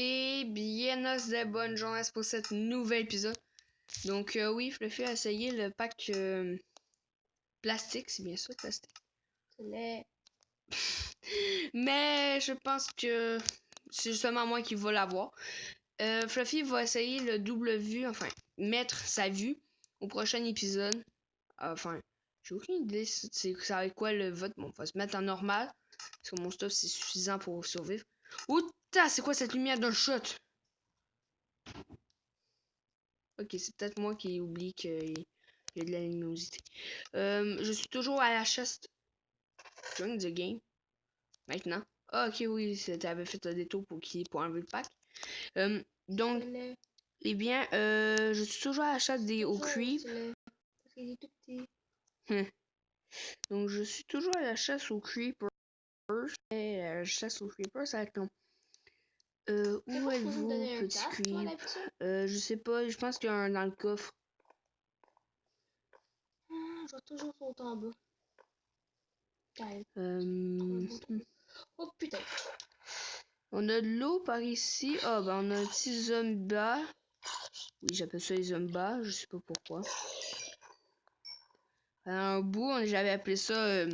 Et bien de bonne journée pour cet nouvel épisode. Donc oui, Fluffy a essayé le pack plastique, c'est bien ça, plastique. Mais je pense que c'est seulement moi qui va l'avoir. Fluffy va essayer le double vue, enfin, mettre sa vue au prochain épisode. Enfin, j'ai aucune idée c'est ça va être quoi le vote. Bon, on va se mettre en normal. Parce que mon stuff c'est suffisant pour survivre. Ouh, c'est quoi cette lumière d'un shot? Ok, c'est peut-être moi qui oublie qu'il y a de la luminosité. Je suis toujours à la chasse. Join the game. Maintenant. Ah, ok, oui, t'avais fait un détour pour enlever le pack. Donc, eh bien, je suis toujours à la chasse des hauts creeps. Parce qu'il est tout petit. Donc, je suis toujours à la chasse aux creepers. Et la chasse aux creepers, ça va être long. Où êtes-vous, petit creep? Je sais pas, je pense qu'il y a un dans le coffre. Je vais toujours sauter en bas. Oh putain. On a de l'eau par ici. Ah, ben on a un petit zombie. Oui, j'appelle ça les zombies, je sais pas pourquoi. À un bout, j'avais appelé ça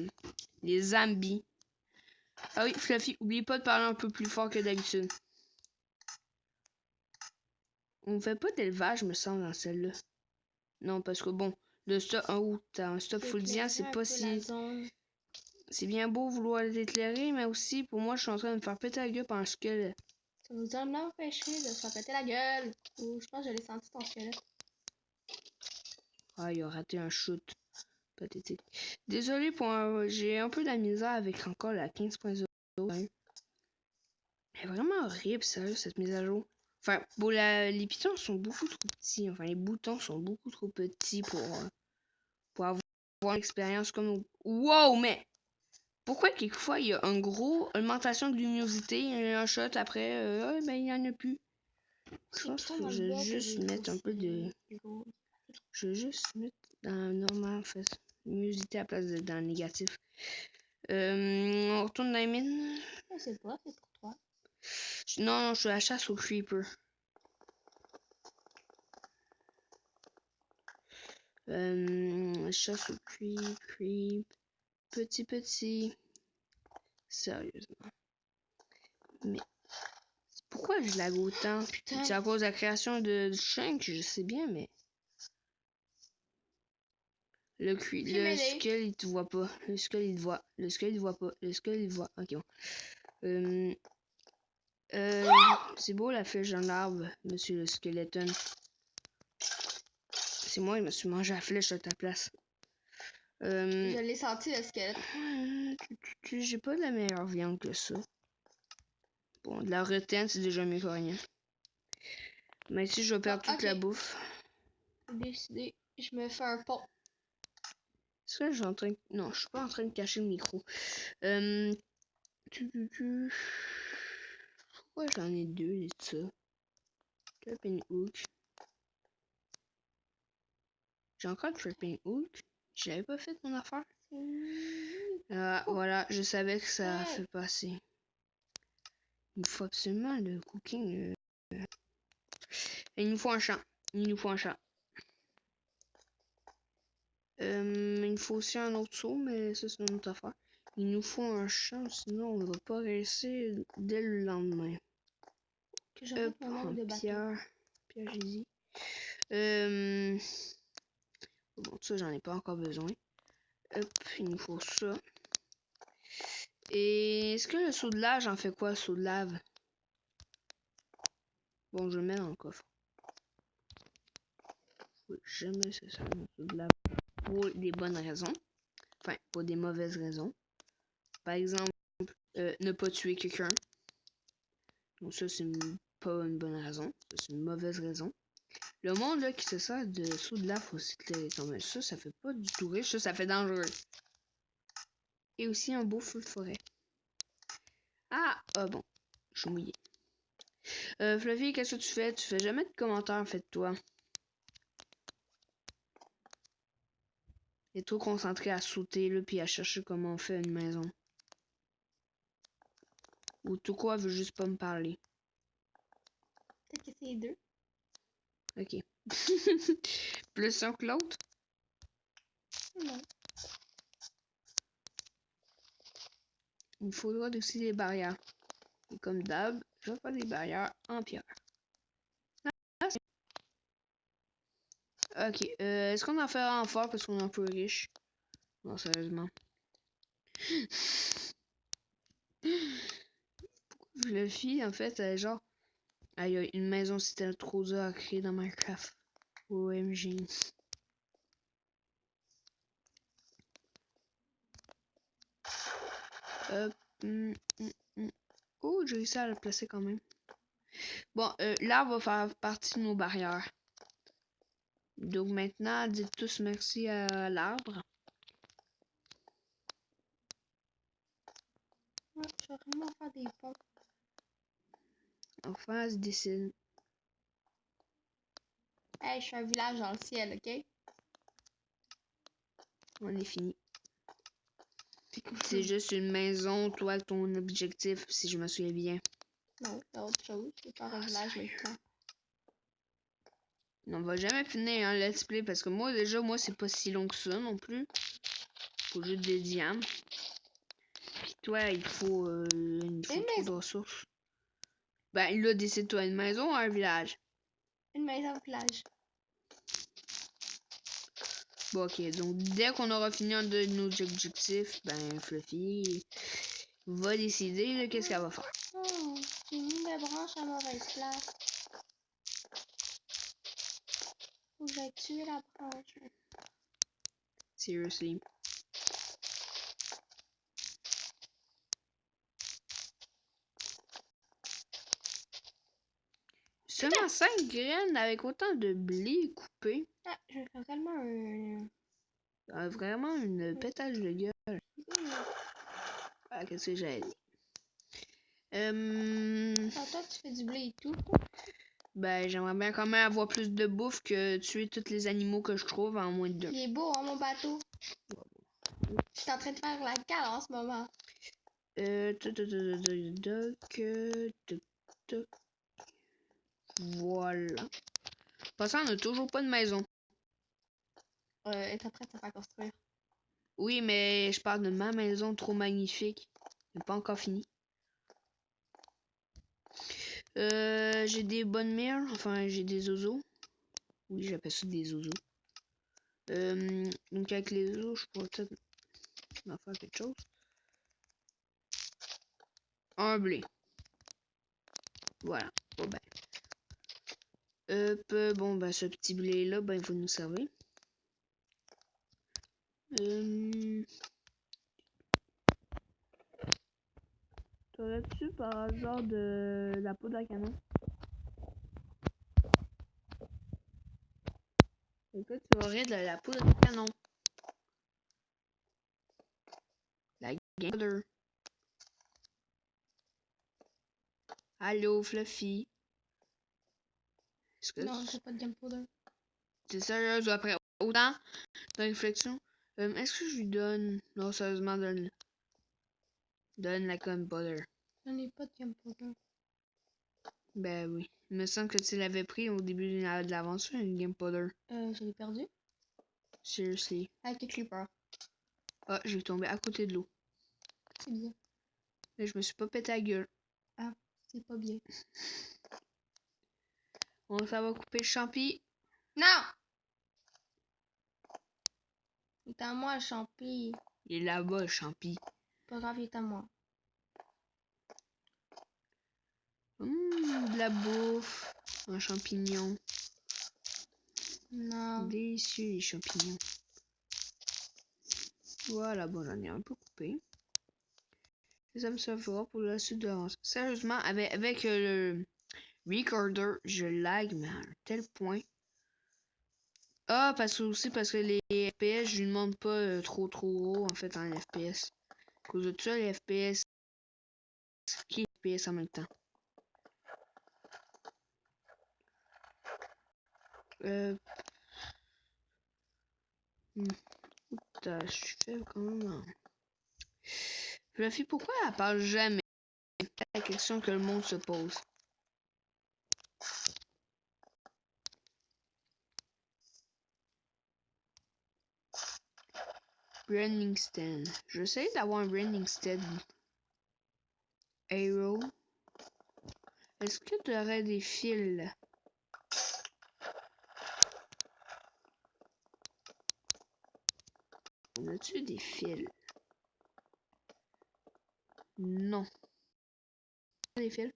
les zombies. Ah oui, Fluffy, oublie pas de parler un peu plus fort que d'habitude. On fait pas d'élevage, me semble, dans celle-là. Non, parce que bon, le stop, t'as un stop full diant, c'est pas si... C'est bien beau vouloir l'éclairer, mais aussi, pour moi, je suis en train de me faire péter la gueule par un squelette. Ça vous a empêché de se faire péter la gueule. Ou je pense que je l'ai senti ton squelette. Ah, il a raté un shoot. Pathétique. Désolé pour j'ai un peu de la misère avec encore la 15.0. Elle est vraiment horrible, sérieux, cette mise à jour. Enfin, bon, les pitons sont beaucoup trop petits. Enfin, les boutons sont beaucoup trop petits pour avoir une expérience comme... Wow, mais... Pourquoi quelquefois il y a un gros augmentation de luminosité et un shot après, ben il n'y en a plus. Je pense que je vais juste mettre un peu de... Je vais juste mettre dans le normal, en fait. Luminosité à la place de dans le négatif. On retourne dans les mines. Je sais pas, c'est pour toi. Non, je suis à la chasse aux creepers. Chasse aux creep. Petit. Sérieusement. Mais pourquoi je lag autant? C'est à cause de la création de Shank, je sais bien, mais... Le skull, il te voit pas. Le skull, il te voit. Le skull, il te voit pas. Le skull, il te voit. Ok, bon. C'est beau la flèche dans l'arbre, monsieur le skeleton. C'est moi, je me suis mangé la flèche à ta place. Je l'ai senti, le squelette. J'ai pas de la meilleure viande que ça. Bon, de la retaine, c'est déjà mieux que rien. Mais si je vais perdre toute la bouffe. J'ai décidé, je me fais un pont. Est-ce que je suis en train de... Non, je suis pas en train de cacher le micro. Pourquoi j'en ai deux, de ça? Trapping hook. J'ai encore le trapping hook. J'avais pas fait mon affaire. Voilà, je savais que ça fait passer. Il nous faut absolument le cooking. Il nous faut un champ. Il nous faut aussi un autre seau, mais ça c'est une autre affaire. Il nous faut un champ, sinon on ne va pas réussir dès le lendemain. Hop, en pierre Jésus. Bon, ça j'en ai pas encore besoin. Hop, il nous faut ça. Et est-ce que le seau de lave, j'en fais quoi, seau de lave? Bon, je le mets dans le coffre. Jamais c'est ça, le seau de lave. Pour des bonnes raisons. Enfin, pour des mauvaises raisons. Par exemple, ne pas tuer quelqu'un. Donc ça, c'est pas une bonne raison. Ça, c'est une mauvaise raison. Le monde là qui se sert de seau de lave aussi, ça fait pas du tout riche. Ça fait dangereux. Et aussi un beau feu de forêt. Ah bon. Je suis mouillé. Fluffy, qu'est-ce que tu fais? Tu fais jamais de commentaires, en fait, toi. Il est trop concentré à sauter, là, puis à chercher comment on fait une maison. Ou tout quoi, veut juste pas me parler. Peut-être que c'est 2. Ok. Plus un que l'autre? Non. Il faudra aussi des barrières. Et comme d'hab, je vais faire des barrières en pierre. Ok, est-ce qu'on en fait en fort parce qu'on est un peu riche? Non, sérieusement. Fluffy, en fait, genre, il y a une maison c'était trop dur à créer dans Minecraft. OMG. Hop. Oh, j'ai réussi à le placer quand même. Bon, là, on va faire partie de nos barrières. Donc maintenant, dites tous merci à l'arbre. Ouais, je vais vraiment faire des ponts. Enfin, elle se décide. Hey, je suis un village dans le ciel, ok? On est fini. C'est juste une maison, toi, ton objectif, si je me souviens bien. Non, c'est autre chose. Je vais faire un village maintenant. On va jamais finir un let's play parce que moi, déjà, c'est pas si long que ça non plus. Faut juste des diamants. Puis toi, il faut trop de ressources. Ben là, décide-toi une maison ou un village? Une maison village. Bon, ok. Donc, dès qu'on aura fini un de nos objectifs, ben, Fluffy va décider de qu'est-ce qu'elle va faire. Oh, j'ai mis des branches à mauvaise place. Faut que j'aille tuer la branche. Seriously. Seulement 5 graines avec autant de blé coupé. Ah, je vais faire tellement un... Vraiment une pétage de gueule. Ah, qu'est-ce que j'ai dit? Ah, toi, tu fais du blé et tout. Ben, j'aimerais bien quand même avoir plus de bouffe que tuer tous les animaux que je trouve en moins de 2. Il est beau, hein, mon bateau. Je suis en train de faire la cale en ce moment. Voilà. Passant, on n'a toujours pas de maison. Elle est en train de se faire construire. Oui, mais je parle de ma maison trop magnifique. Elle n'est pas encore finie. J'ai des bonnes mères. Enfin, j'ai des oiseaux. Oui, j'appelle ça des oiseaux. Donc avec les oiseaux, je pourrais peut-être en faire quelque chose. Un blé. Voilà. Bon ben. Bon ben ce petit blé là, ben il va nous servir. T'aurais-tu par hasard de la poudre à canon? Et toi, tu aurais de la poudre à canon. La game. Allô, Fluffy. Non, j'ai pas de gunpowder. T'es sérieuse après autant de réflexion? Est-ce que je lui donne... Non, sérieusement, donne la gunpowder. J'en ai pas de gunpowder. Ben oui. Il me semble que tu l'avais pris au début de l'aventure, une gunpowder. Je l'ai perdu. Seriously. Avec les creepers. Ah, je vais tomber à côté de l'eau. C'est bien. Mais je me suis pas pété la gueule. Ah, c'est pas bien. On ça va couper le champi. Non! Il est à moi, le champi. Il est là-bas, le champi. Pas grave, il est à moi. De la bouffe. Un champignon. Non. Délicieux, les champignons. Voilà, bon, j'en ai un peu coupé. Et ça me servira pour la suite de l'avance. Sérieusement, avec le recorder, je lag, mais à un tel point. Ah, parce que les FPS, je lui demande pas trop haut, en fait, en FPS. À cause de ça, les FPS, qui est FPS en même temps. Je suis faible quand même. Fluffy, pourquoi elle parle jamais? C'est la question que le monde se pose. Branding stand. J'essaie d'avoir un branding stand. Arrow. Est-ce que tu aurais des fils? As-tu des fils? Non. Des fils?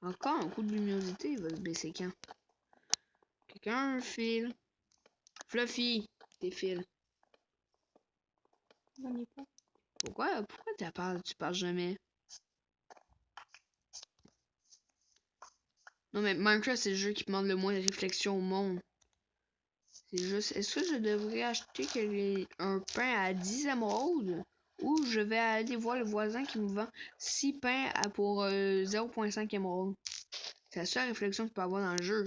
Encore un coup de luminosité, il va se baisser quand? Quelqu'un a un fil? Fluffy, des fils. J'en ai pas. Pourquoi tu parles jamais? Non mais Minecraft c'est le jeu qui demande le moins de réflexion au monde. C'est juste, est-ce que je devrais acheter un pain à 10 émeraudes? Ou je vais aller voir le voisin qui me vend 6 pains pour 0.5 émeraudes? C'est la seule réflexion que tu peux avoir dans le jeu.